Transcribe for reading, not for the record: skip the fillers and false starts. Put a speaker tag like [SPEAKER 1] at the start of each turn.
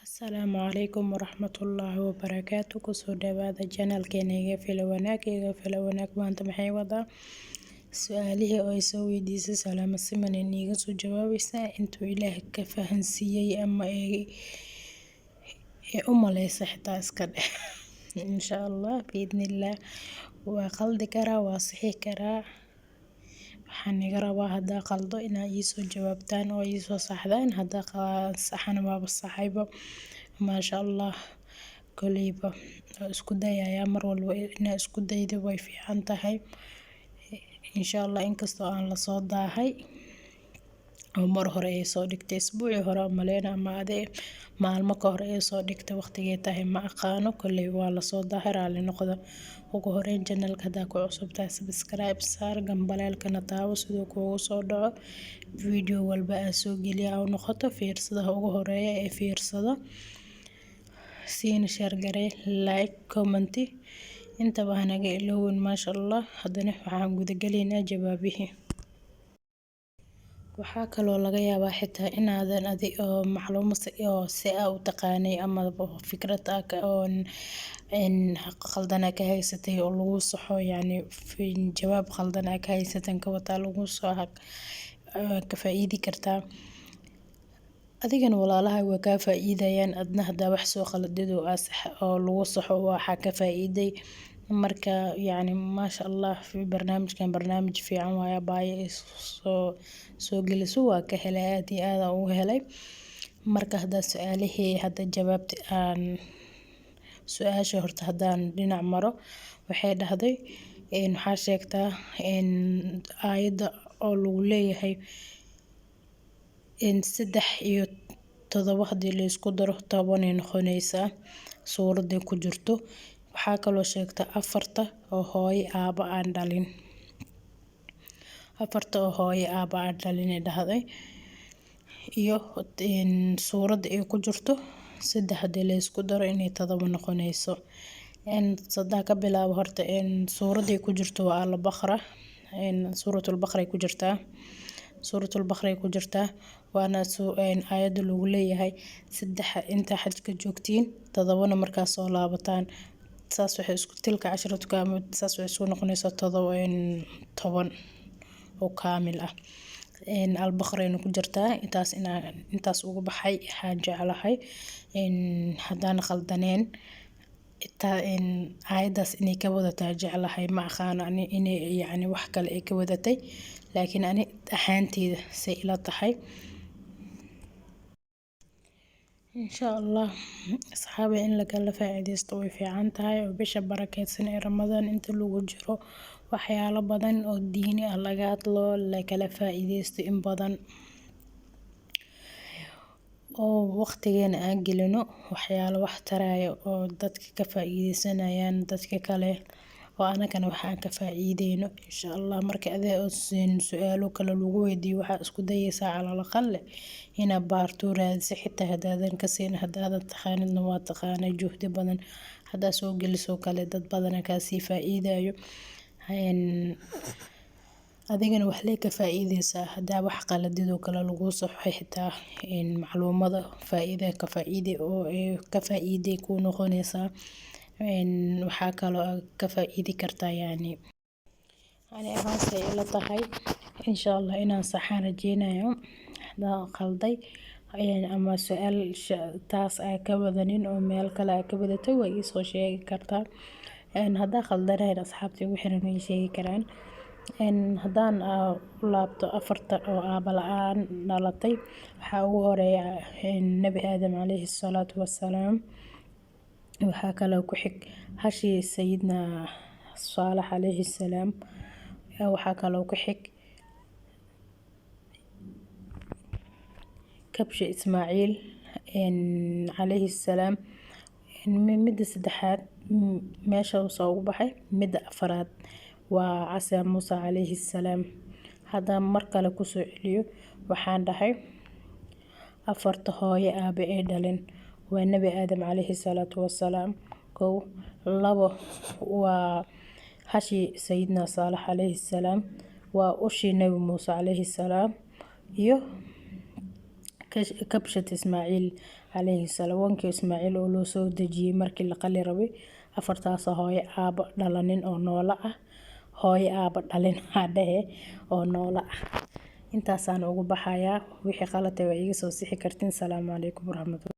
[SPEAKER 1] Asalaamu calaykum waraxmatullaahi wabarakaatu. Kusoo dhawaada channelkeena iga fila wanaag maanta maxay wadaa su-aalihii oo ay soo weydiisay Salaama Siman iga soo jawaabaysaa intuu Ilaahay ka fahansiiyay ama u maleysa xitaa iska dheh insha Allah biidnillah. waa qaldi karaa waa sixi karaa, waxaan iga rabaa haddaa qaldo inaa iisoo jawaabtaan oo iisoo saxdaan, haddaa saxana waaba saxayba maasha Allah. koleyba waa isku dayayaa mar walba inaa isku daydo way fiican tahay insha Allah. inkastoo aan lasoo daahay oo mar hore ay soo dhigtay isbuuci hore maleyna ama maalmo ka hor ay soo dhigtay, waqtigee tahay ma aqaano. koley waa lasoo daahay, raalli noqda. ugu horeyn channelka haddaa ku cusub tahay subscribe saar, gambaleelkana taabo sidoo kuugu soo dhaco video walba aan soo geliya oo noqoto fiirsadaha ugu horeeya ee fiirsada. siina share garee, like, comment intaba hanaga iloowin maasha Allah. haddana waxaan gudagaleynaa jawaabihii. waxaa kaloo laga yaabaa xitaa inaadan oo macluumaad oo si u taqaanay ama fikrad oo qaldan ka haysatay oo lagu saxo, yani jawaab qaldan ka haysatan ka wata lagu soo ka faa'iidi kartaa. adigana walaalaha waa ka faa'iidayaan, adna haddaa wax soo qaladid oo lagu saxo waxa ka faa'iiday. marka yani maasha Allah barnaamijkan barnaamij fiican waaye. baayo soo geliso waa ka helay, aad iyo aad ugu helay. marka hadda su'aalihii hadda jawaabta aan su-aasha horta haddaan dhinac maro, waxay dhahday waxaa sheegtaa aayadda oo lagu leeyahay 3 iyo 7 hadii la isku daro 10 ay noqonaysaa suuradda ku jirto. waxaa kaloo sheegta 4 oo hooyo aaba aan dhalin, 4 oo hooyo aaba aan dhalin ay dhahday, iyo suuradda ay ku jirto 3 hadii la isku daro inay 7 noqonayso. sadaa ka bilaabo horta suuradda ay ku jirto waa al-baqara, suuratul baqara ay ku jirtaa, suuratul baqara ay ku jirtaa. waana aayadda lagu leeyahay 3 inta xajka joogtiin 7na markaas soo laabataan, saas waxay isku tilka 10 kaamil, saas waxay isku noqonaysaa 10 oo kaamil ah. al-baqara ay ku jirtaa. intaas ugu baxay waxaan jeclahay haddaan qaldaneen aayadaas inay ka wadataa jeclahay, ma aqaan inay yani wax kale ay ka wadatay, laakiin ani ahaanteyda say ila tahay insha Allah. asxaabi in lagala faa'iideysto way fiican tahay oo bisha barakeysan ee Ramadaan inta lagu jiro waxyaalo badan oo diini ah laga hadlo, lagala faa'iideysto in badan oo waqtigeena aan gelino waxyaalo wax taraayo oo dadka ka faa'iideysanayaan, dadka kale oo anagana waxaan ka faa'iideyno insha Allah. marka adee oo su'aalo kale lagu weydiiyo waxaa isku dayaysaa calal aqal ina baarto raadsi, xitaa haddaadan ka siin haddaadan taqaanidna waa taqaanay juhdi badan haddaa soo geliso kale dad badan ka sii faa'iidayo. adigana wax lee ka faa'iideysaa haddaa wax qaladidoo kale lagu saxo, xitaa macluumada faa'iida oo ka faa'iiday ku noqonaysaa. waxaa kaloo ka faa'iidi kartaa yani ani ahaan say ila tahay insha Allah inaan saxaan rajeynayo. haddaan qalday ama su'aal taas ay ka wadanin oo meel kale ay ka wadatay way isoo sheegi kartaa. haddaa qaldaneen asxaabta ugu xiran way sheegi karaan. haddaan laabto 4 oo aaba la'aan dhalatay, waxaa ugu horeeya nabi aadam calayhi salaatu wassalaam. waxaa kaloo ku xig hashii sayidna saalax calayhi salaam. waxaa kaloo ku xig kabshi ismaaciil calayhi salaam. midda 3aad meesha soo ugu baxay. midda 4aad waa casa Muuse calayhi salaam. haddaan mar kale kusoo celiyo waxaan dhahay 4 hooyo aaba ay dhalin waa nabi aadam calayhi salaatu wassalaam. 2 waa hashii sayidna saalax calayhi salaam, waa ushii nabi muuse calayhi salaam, iyo kabshat ismaaciil عليه السلام وانكي إسماعيل ولو سو دجي مركي لقلي ربي أفرتاس هاي آب دلنين أو نولا هاي آب دلين هذا أو نولا intaasaan ugu baxayaa wixii qalad ah waa iga soo sixi kartiin. Salaamu calaykum waraxmatullahi